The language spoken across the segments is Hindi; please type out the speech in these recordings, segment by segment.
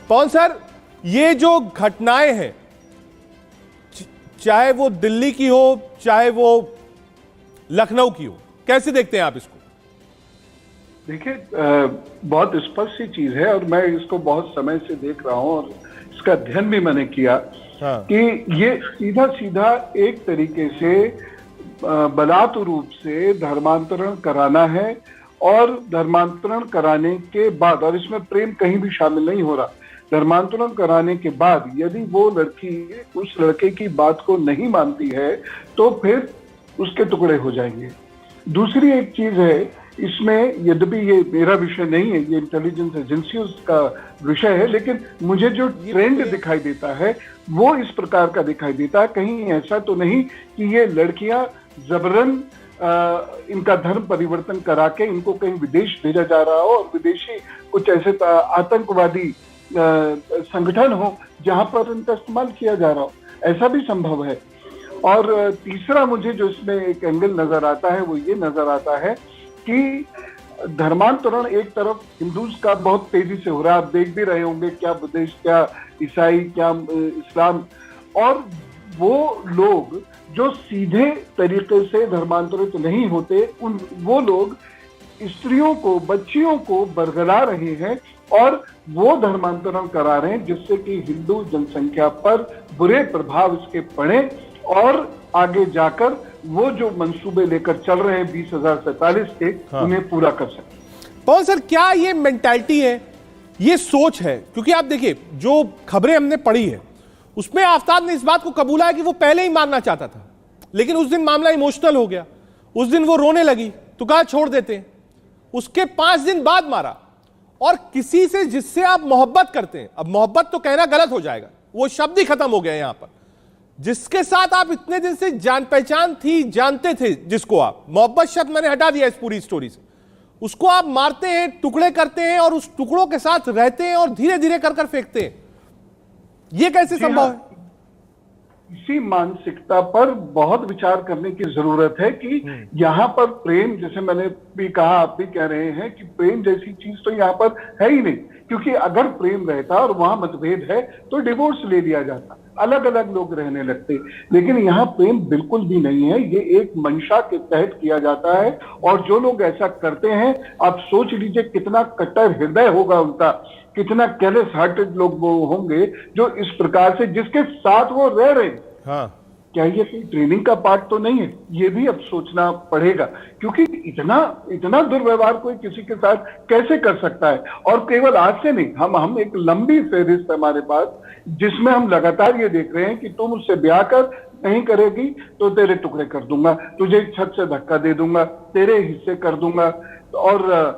पवन सर, ये जो घटनाएं हैं, चाहे वो दिल्ली की हो चाहे वो लखनऊ की हो, कैसे देखते हैं आप इसको? देखिए, बहुत स्पष्ट सी चीज है और मैं इसको बहुत समय से देख रहा हूं और इसका अध्ययन भी मैंने किया। हाँ। कि ये सीधा सीधा एक तरीके से बलात्कार रूप से धर्मांतरण कराना है और धर्मांतरण कराने के बाद, और इसमें प्रेम कहीं भी शामिल नहीं हो रहा, धर्मांतरण कराने के बाद यदि वो लड़की उस लड़के की बात को नहीं मानती है तो फिर उसके टुकड़े हो जाएंगे। दूसरी एक चीज है इसमें, यद्यपि ये मेरा विषय नहीं है, ये इंटेलिजेंस एजेंसियों का विषय है, लेकिन मुझे जो ट्रेंड दिखाई देता है वो इस प्रकार का दिखाई देता है। कहीं ऐसा तो नहीं कि ये लड़कियां जबरन इनका धर्म परिवर्तन करा के इनको कहीं विदेश भेजा जा रहा हो और विदेशी कुछ ऐसे आतंकवादी संगठन हो जहां पर इनका इस्तेमाल किया जा रहा हो, ऐसा भी संभव है। और तीसरा मुझे जो इसमें एक एंगल नजर आता है वो ये नजर आता है कि धर्मांतरण एक तरफ हिंदूज का बहुत तेजी से हो रहा है, आप देख भी रहे होंगे, क्या बुद्धिस्ट, क्या ईसाई, क्या इस्लाम, और वो लोग जो सीधे तरीके से धर्मांतरित नहीं होते, वो लोग स्त्रियों को, बच्चियों को बरगला रहे हैं और वो धर्मांतरण करा रहे हैं, जिससे कि हिंदू जनसंख्या पर बुरे प्रभाव इसके पड़े और आगे जाकर वो जो मंसूबे लेकर चल रहे हैं 20,047 के, हाँ, उन्हें पूरा कर सके। पवन सर, क्या ये मेंटालिटी है, ये सोच है? क्योंकि आप देखिए, जो खबरें हमने पढ़ी है उसमें आफताब ने इस बात को कबूला है कि वो पहले ही मारना चाहता था, लेकिन उस दिन मामला इमोशनल हो गया, उस दिन वो रोने लगी तो कहा छोड़ देते हैं। उसके 5 दिन बाद मारा, और किसी से जिससे आप मोहब्बत करते हैं, अब मोहब्बत तो कहना गलत हो जाएगा, वो शब्द ही खत्म हो गया यहां पर, जिसके साथ आप इतने दिन से जान पहचान थी, जानते थे, जिसको आप, मोहब्बत शब्द मैंने हटा दिया इस पूरी स्टोरी से, उसको आप मारते हैं, टुकड़े करते हैं और उस टुकड़ों के साथ रहते हैं और धीरे धीरे कर फेंकते हैं। ये कैसे संभव है? इसी मानसिकता पर बहुत विचार करने की जरूरत है कि यहाँ पर प्रेम, जैसे मैंने भी कहा, आप भी कह रहे हैं कि प्रेम जैसी चीज तो यहाँ पर है ही नहीं, क्योंकि अगर प्रेम रहता और वहां मतभेद है तो डिवोर्स ले लिया जाता, अलग अलग लोग रहने लगते, लेकिन यहाँ प्रेम बिल्कुल भी नहीं है। ये एक मंशा के तहत किया जाता है और जो लोग ऐसा करते हैं, आप सोच लीजिए कितना कट्टर हृदय होगा उनका, कितना केयरलेस हार्टेड लोग वो होंगे जो इस प्रकार से, जिसके साथ वो रह रहे हैं। हाँ। क्या ये कोई ट्रेनिंग का पार्ट तो नहीं है? ये भी अब सोचना पड़ेगा, क्योंकि इतना दुर्व्यवहार कोई किसी के साथ कैसे कर सकता है। और केवल आज से नहीं, हम एक लंबी फहरिस्त हमारे पास, जिसमें हम लगातार ये देख रहे हैं कि तुम उससे ब्याह कर, नहीं करेगी तो तेरे टुकड़े कर दूंगा, तुझे छत से धक्का दे दूंगा, तेरे हिस्से कर दूंगा, और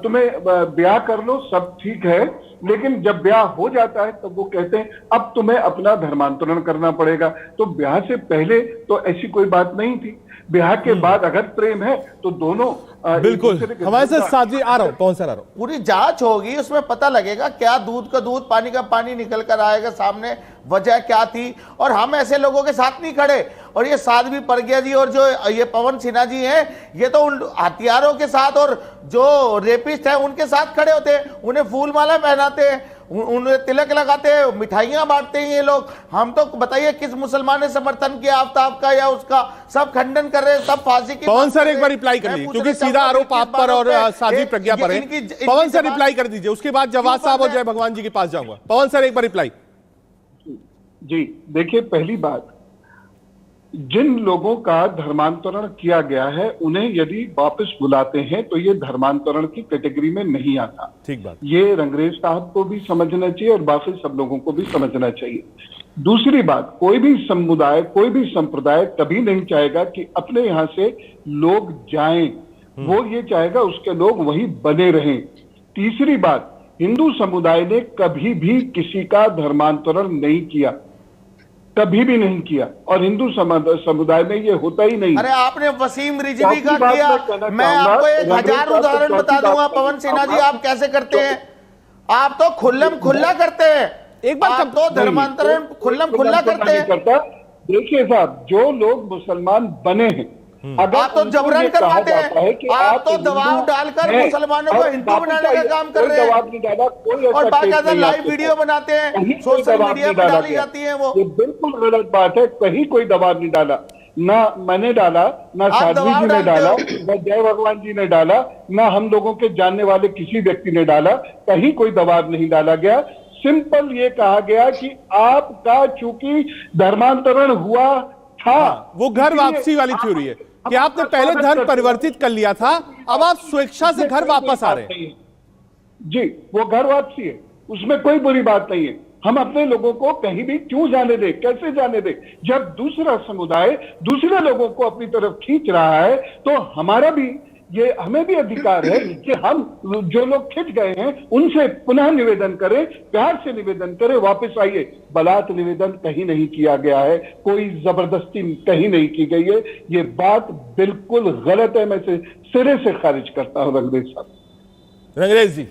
तुम्हें ब्याह कर लो, सब ठीक है, लेकिन जब ब्याह हो जाता है तब वो कहते हैं अब तुम्हें अपना धर्मांतरण करना पड़ेगा। तो ब्याह से पहले तो ऐसी कोई बात नहीं थी, ब्याह के बाद अगर प्रेम है तो दोनों बिल्कुल। हमारे साथ साथी आ रहा हूं, कौन सा आ रहा हूं, पूरी जांच होगी, उसमें पता लगेगा क्या दूध का दूध, पानी का पानी निकल कर आएगा सामने, वजह क्या थी। और हम ऐसे लोगों के साथ नहीं खड़े, और ये साध्वी प्रज्ञा जी और जो ये पवन सिन्हा जी हैं, ये तो उन हथियारों के साथ और जो रेपिस्ट है उनके साथ खड़े होते हैं, उन्हें फूल माला पहनाते हैं, उन्हें तिलक लगाते हैं, मिठाइयां बांटते हैं ये लोग। हम तो बताइए किस मुसलमान ने समर्थन किया आफ्ताब का या उसका? सब खंडन कर रहे हैं, सब फांसी की। पवन सर एक बार रिप्लाई कर लीजिए, क्योंकि सीधा आरोप आप पर और साध्वी प्रज्ञा पर है। पवन सर रिप्लाई कर दीजिए, उसके बाद जवाब साहब और जय भगवान जी के पास जाऊंगा। पवन सर एक बार रिप्लाई। जी देखिए, पहली बात, जिन लोगों का धर्मांतरण किया गया है उन्हें यदि वापस बुलाते हैं तो ये धर्मांतरण की कैटेगरी में नहीं आता। ठीक बात। ये रंगरेज साहब को भी समझना चाहिए और बाकी सब लोगों को भी समझना चाहिए। दूसरी बात, कोई भी समुदाय, कोई भी संप्रदाय कभी नहीं चाहेगा कि अपने यहाँ से लोग जाएं, वो ये चाहेगा उसके लोग वही बने रहें। तीसरी बात, हिंदू समुदाय ने कभी भी किसी का धर्मांतरण नहीं किया, कभी भी नहीं किया, और हिंदू समुदाय में ये होता ही नहीं। अरे आपने वसीम रिजवी का किया, मैं आपको 1000 उदाहरण बता दूंगा। पवन सिन्हा जी आप कैसे करते हैं? आप तो खुल्लम खुल्ला करते हैं, एक बार आप तो धर्मांतरण खुल्लम खुल्ला करते हैं। देखिए साहब, जो लोग मुसलमान बने हैं आप तो जबरन करवाते हैं, आप तो दबाव डालकर मुसलमानों को हिंदू बनाने का काम कर रहे हैं और बाकायदा लाइव वीडियो बनाते हैं, सोशल मीडिया पर डाली जाती है वो। ये बिल्कुल गलत बात है, कहीं कोई दबाव नहीं डाला, ना मैंने डाला, ना साध्वी जी ने डाला, ना जय भगवान जी ने डाला, ना हम लोगों के जानने वाले किसी व्यक्ति ने डाला, कहीं कोई दबाव नहीं डाला गया। सिंपल ये कहा गया कि आपका चूंकि धर्मांतरण हुआ था, वो घर वापसी वाली थ्योरी है कि आपने पहले धर्म परिवर्तित कर लिया था, अब आप स्वेच्छा से घर वापस आ रहे हैं। जी, वो घर वापसी है, उसमें कोई बुरी बात नहीं है। हम अपने लोगों को कहीं भी क्यों जाने दें, कैसे जाने दें? जब दूसरा समुदाय दूसरे लोगों को अपनी तरफ खींच रहा है तो हमें भी अधिकार है कि हम जो लोग खिंच गए हैं उनसे पुनः निवेदन करें, प्यार से निवेदन करें, वापस आइए। बलात् निवेदन कहीं नहीं किया गया है, कोई जबरदस्ती कहीं नहीं की गई है, ये बात बिल्कुल गलत है, मैं सिरे से खारिज करता हूं। रंगरेज साहब, रंगरेज जी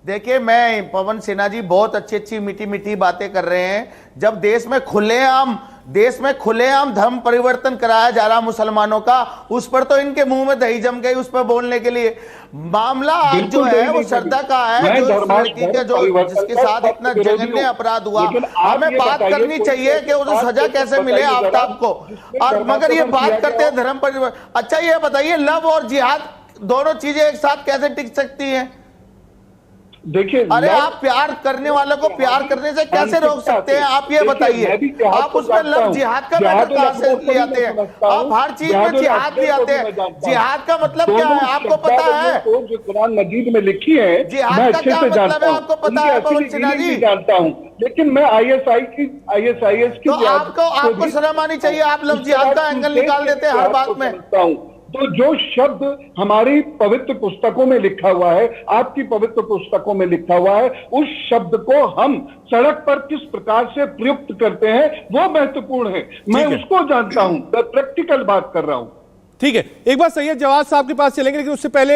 देखिए, मैं पवन सिन्हा जी बहुत अच्छी मीठी मीठी बातें कर रहे हैं। जब देश में खुलेआम धर्म परिवर्तन कराया जा रहा मुसलमानों का, उस पर तो इनके मुंह में दही जम गई उस पर बोलने के लिए। मामला आज जो है वो श्रद्धा का है, जो लड़की के जिसके साथ इतना जघन्य अपराध हुआ, हमें बात करनी चाहिए कि उसे सजा कैसे मिले आफ्ताब को। और मगर ये बात करते हैं धर्म परिवर्तन। अच्छा ये बताइए, लव और जिहाद दोनों चीजें एक साथ कैसे टिक सकती हैं? देखिए, अरे आप प्यार करने वालों को प्यार करने से कैसे रोक सकते हैं? आप ये बताइए। आप उसमें लव जिहाद का मैटर कहां से ले आते हैं? आप हर चीज में जिहाद ले आते हैं। जिहाद का मतलब क्या है आपको पता है? जो कुरान मजीद में लिखी है, जिहाद का क्या मतलब है आपको पता है पवन सिन्हा जी? जानता हूँ, लेकिन मैं ISIS की तो आपको शर्म आनी चाहिए। आप लव जिहाद का एंगल निकाल देते हैं हर बात में। तो जो शब्द हमारी पवित्र पुस्तकों में लिखा हुआ है, आपकी पवित्र पुस्तकों में लिखा हुआ है, उस शब्द को हम सड़क पर किस प्रकार से प्रयुक्त करते हैं वो महत्वपूर्ण है। मैं उसको जानता हूं, मैं प्रैक्टिकल बात कर रहा हूं। ठीक है, एक बार सैयद जवाद साहब के पास चलेंगे, लेकिन उससे पहले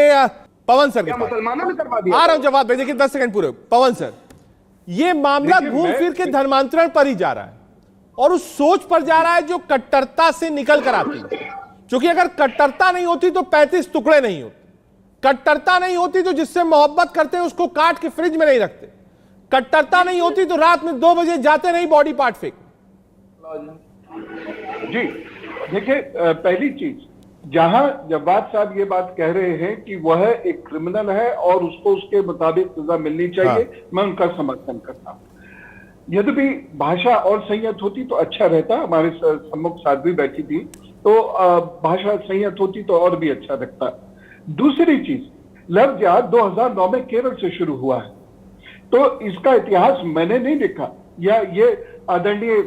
पवन सर के पास मुसलमानों ने करवा दिया। आ रहा हूं जवाब देखिए 10 सेकंड पूरे। पवन सर, ये मामला घूम फिर के धर्मांतरण पर ही जा रहा है और उस सोच पर जा रहा है जो कट्टरता से निकल कर आती है। क्योंकि अगर कट्टरता नहीं होती तो 35 टुकड़े नहीं होते। कट्टरता नहीं होती तो जिससे मोहब्बत करते हैं उसको काट के फ्रिज में नहीं रखते। कट्टरता नहीं होती तो रात में 2 बजे जाते नहीं बॉडी पार्ट फेंक। जी देखिए, पहली चीज, जहां जवाद साहब ये बात कह रहे हैं कि वह एक क्रिमिनल है और उसको उसके मुताबिक सजा मिलनी चाहिए, मैं उनका समर्थन करता हूं। यद्यपि भाषा और संयत होती तो अच्छा रहता। हमारे सम्मुख साध्वी बैठी थी, तो भाषा संयत होती तो और भी अच्छा लगता। दूसरी चीज, लव जिहाद 2009 में केरल से शुरू हुआ है, तो इसका इतिहास मैंने नहीं देखा, या ये आदरणीय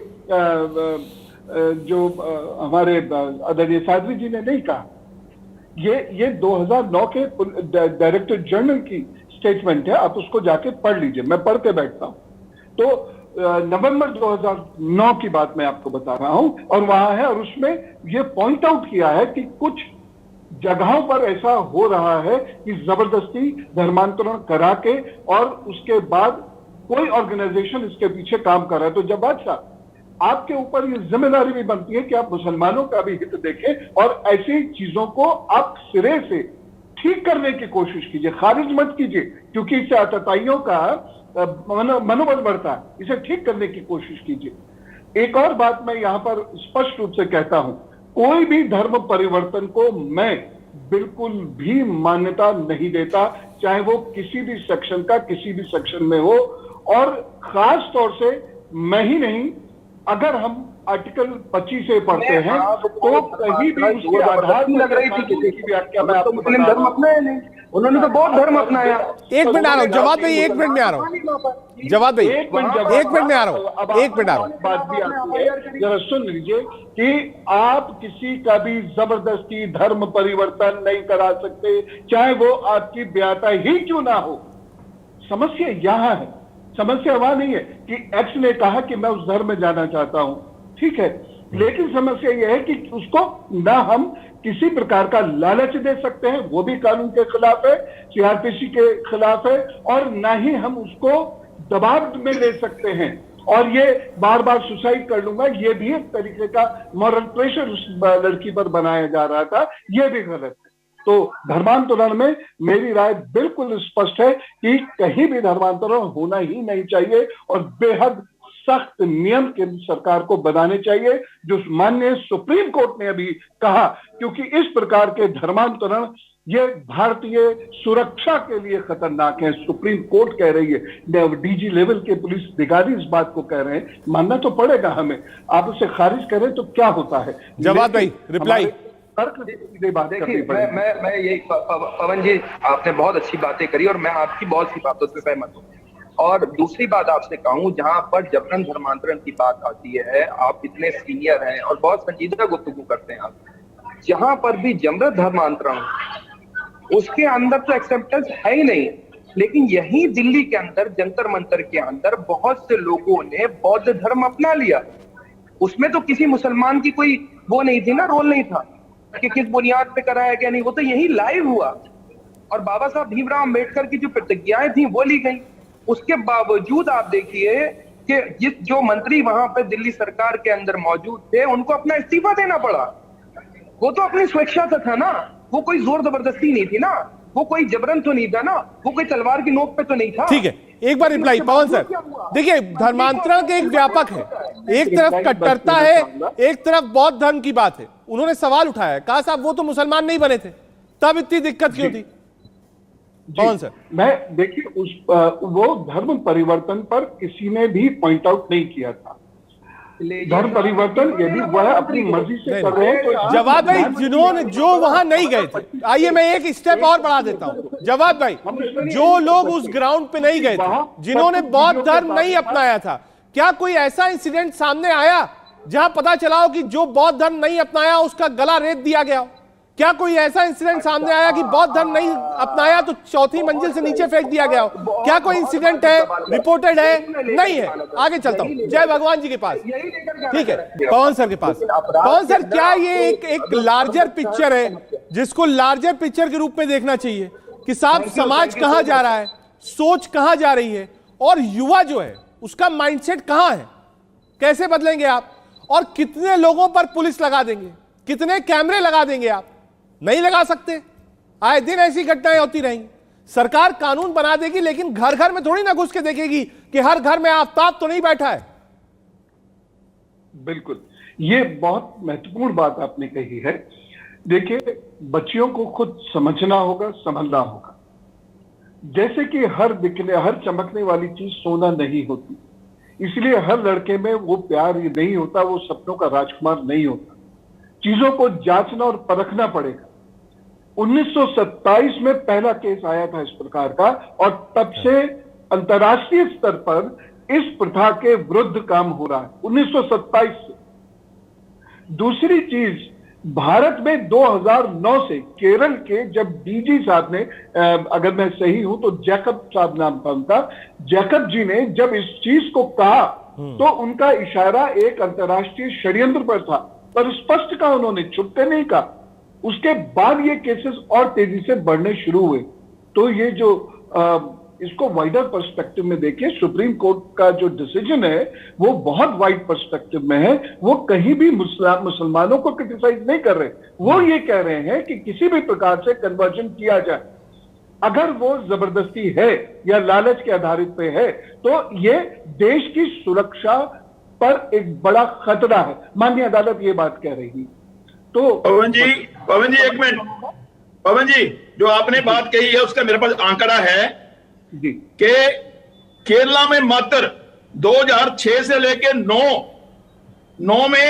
जो हमारे आदरणीय साध्वी जी ने नहीं कहा। ये 2009 के डायरेक्टर जनरल की स्टेटमेंट है, आप उसको जाके पढ़ लीजिए, मैं पढ़ के बैठता हूं। तो नवंबर 2009 की बात मैं आपको बता रहा हूं, और वहां है, और उसमें यह पॉइंट आउट किया है कि कुछ जगहों पर ऐसा हो रहा है कि जबरदस्ती धर्मांतरण करा के और उसके बाद कोई ऑर्गेनाइजेशन इसके पीछे काम कर रहा है। तो जवाद साहब, आपके ऊपर ये जिम्मेदारी भी बनती है कि आप मुसलमानों का भी हित देखें और ऐसी चीजों को आप सिरे से ठीक करने की कोशिश कीजिए, खारिज मत कीजिए, क्योंकि इससे आतताइयों का मनोबल बढ़ता है। इसे ठीक करने की कोशिश कीजिए। एक और बात मैं यहां पर स्पष्ट रूप से कहता हूं, कोई भी धर्म परिवर्तन को मैं बिल्कुल भी मान्यता नहीं देता, चाहे वो किसी भी सेक्शन का किसी भी सेक्शन में हो। और खास तौर से मैं ही नहीं, अगर हम आर्टिकल 25 से पढ़ते हैं तो कहीं भी उसके आधार लग रही थी किसी की व्याख्या में आपको मुस्लिम धर्म अपनाया नहीं, उन्होंने तो बहुत धर्म अपनाया। एक मिनट आ रहा हूं जवाब भाई, 1 मिनट में आ रहा हूं जवाब भाई, 1 मिनट में आ रहा हूं, 1 मिनट आ रहा हूं। बात भी आती है, जरा सुन लीजिए कि आप किसी का भी जबरदस्ती धर्म परिवर्तन नहीं करा सकते, चाहे वो आपकी ब्याता ही क्यों ना हो। समस्या यहां है, समस्या वहां नहीं है कि एक्स ने कहा कि मैं उस धर्म में जाना चाहता हूं, ठीक है, लेकिन समस्या यह है कि उसको ना हम किसी प्रकार का लालच दे सकते हैं, वो भी कानून के खिलाफ है, सीआरपीसी के खिलाफ है, और ना ही हम उसको दबाव में ले सकते हैं। और ये बार बार सुसाइड कर लूंगा, ये भी एक तरीके का मॉरल प्रेशर उस लड़की पर बनाया जा रहा था, ये भी गलत है। तो धर्मांतरण में मेरी राय बिल्कुल स्पष्ट है कि कहीं भी धर्मांतरण होना ही नहीं चाहिए और बेहद सख्त नियम केंद्र सरकार को बनाने चाहिए, जो माननीय सुप्रीम कोर्ट ने अभी कहा, क्योंकि इस प्रकार के धर्मांतरण ये भारतीय सुरक्षा के लिए खतरनाक है। सुप्रीम कोर्ट कह रही है, डीजी लेवल के पुलिस अधिकारी इस बात को कह रहे हैं, मानना तो पड़ेगा हमें। आप उसे खारिज करें तो क्या होता है? जवाब भाई, रिप्लाई। देखिए, मैं यही, पवन जी आपने बहुत अच्छी बातें करी और मैं आपकी बहुत सी बातों से सहमत हूँ। और दूसरी बात आपसे कहूँ, जहां पर जबरन धर्मांतरण की बात आती है, आप इतने सीनियर हैं और बहुत संजीदा गुफ्तगू करते हैं आप, जहां पर भी जबरन धर्मांतरण उसके अंदर तो एक्सेप्टेंस है ही नहीं। लेकिन यही दिल्ली के अंदर जंतर मंतर के अंदर बहुत से लोगों ने बौद्ध धर्म अपना लिया। उसमें तो किसी मुसलमान की कोई वो नहीं थी ना, रोल नहीं था कि किस बुनियाद पे कराया गया, नहीं, वो तो यही लाइव हुआ। और बाबा साहब भीमराव अम्बेडकर की जो प्रतिज्ञाएं थी वो ली गई। उसके बावजूद आप देखिए कि जो मंत्री वहां पे दिल्ली सरकार के अंदर मौजूद थे, उनको अपना इस्तीफा देना पड़ा। वो तो अपनी स्वेच्छा से था ना, वो कोई जोर जबरदस्ती नहीं थी ना, वो कोई जबरन तो नहीं था ना, वो कोई तलवार की नोक पे तो नहीं था। ठीक है, एक बार रिप्लाई पवन सर। देखिए, धर्मांतरण के एक व्यापक है, एक तरफ कट्टरता है, एक तरफ बौद्ध धर्म की बात है। उन्होंने सवाल उठाया, कहा साहब वो तो मुसलमान नहीं बने थे, तब इतनी दिक्कत क्यों थी? पवन सर, मैं देखिए वो धर्म परिवर्तन पर किसी ने भी पॉइंट आउट नहीं किया था। धर्म परिवर्तन यदि वह अपनी मर्जी से कर रहे हैं तो जवाब भाई, जिन्होंने जो वहां नहीं गए थे, आइए मैं एक स्टेप और बढ़ा देता हूं। जवाब भाई, जो लोग उस ग्राउंड पे नहीं गए थे, जिन्होंने बौद्ध धर्म नहीं अपनाया था, क्या कोई ऐसा इंसिडेंट सामने आया जहां पता चला हो कि जो बौद्ध धर्म नहीं अपनाया उसका गला रेत दिया गया हो? क्या कोई ऐसा इंसिडेंट सामने आया कि बौद्ध धर्म नहीं अपनाया तो चौथी मंजिल से नीचे फेंक दिया गया हो? क्या कोई इंसिडेंट है, रिपोर्टेड है? नहीं है। आगे चलता हूं, जय भगवान जी के पास। ठीक है, पवन सर के पास। पवन सर, क्या ये एक लार्जर पिक्चर है जिसको लार्जर पिक्चर के रूप में देखना चाहिए कि साहब समाज कहां जा रहा है, सोच कहां जा रही है, और युवा जो है उसका माइंडसेट कहां है? कैसे बदलेंगे आप? और कितने लोगों पर पुलिस लगा देंगे, कितने कैमरे लगा देंगे आप? नहीं लगा सकते। आए दिन ऐसी घटनाएं होती रहेंगी। सरकार कानून बना देगी, लेकिन घर घर में थोड़ी ना घुस के देखेगी कि हर घर में आफ्ताब तो नहीं बैठा है। बिल्कुल, ये बहुत महत्वपूर्ण बात आपने कही है। देखिए, बच्चियों को खुद समझना होगा, समझना होगा। जैसे कि हर चमकने वाली चीज सोना नहीं होती, इसलिए हर लड़के में वो प्यार नहीं होता, वो सपनों का राजकुमार नहीं होता। चीजों को जांचना और परखना पड़ेगा। 1927 में पहला केस आया था इस प्रकार का, और तब से अंतर्राष्ट्रीय स्तर पर इस प्रथा के विरुद्ध काम हो रहा है, 1927 से। दूसरी चीज, भारत में 2009 से केरल के जब डीजी साहब ने, अगर मैं सही हूं तो जैकब साहब नाम था उनका, जैकब जी ने जब इस चीज को कहा तो उनका इशारा एक अंतर्राष्ट्रीय षड्यंत्र पर था, पर स्पष्ट कहा उन्होंने, छुपते नहीं कहा। उसके बाद ये केसेस और तेजी से बढ़ने शुरू हुए। तो ये जो इसको वाइडर पर्सपेक्टिव में देखिए, सुप्रीम कोर्ट का जो डिसीजन है वो बहुत वाइड पर्सपेक्टिव में है। वो कहीं भी मुसलमानों को क्रिटिसाइज नहीं कर रहे, वो ये कह रहे हैं कि किसी भी प्रकार से कन्वर्जन किया जाए। अगर वो जबरदस्ती है या लालच के आधारित पे है तो ये देश की सुरक्षा पर एक बड़ा खतरा है। माननीय अदालत ये बात कह रही। तो पवन जी एक मिनट। पवन जी, जो आपने बात कही है उसका मेरे पास आंकड़ा है जी कि केरला में मात्र 2006 से लेकर 9 में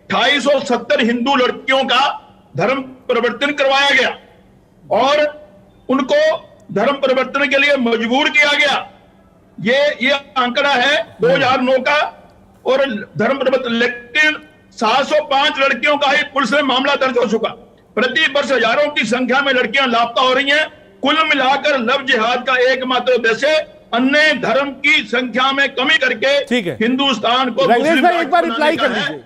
270 हिंदू लड़कियों का धर्म परिवर्तन करवाया गया और उनको धर्म परिवर्तन के लिए मजबूर किया गया। ये आंकड़ा है 2009 का। और धर्म परिवर्तन, लेकिन 705 लड़कियों का ही पुलिस में मामला दर्ज हो चुका। प्रति वर्ष हजारों की संख्या में लड़कियां लापता हो रही हैं। कुल मिलाकर लव जिहाद का एकमात्र उद्देश्य अन्य धर्म की संख्या में कमी करके हिंदुस्तान को रंगनेश भाई एक बार रिप्लाई कर लीजिए।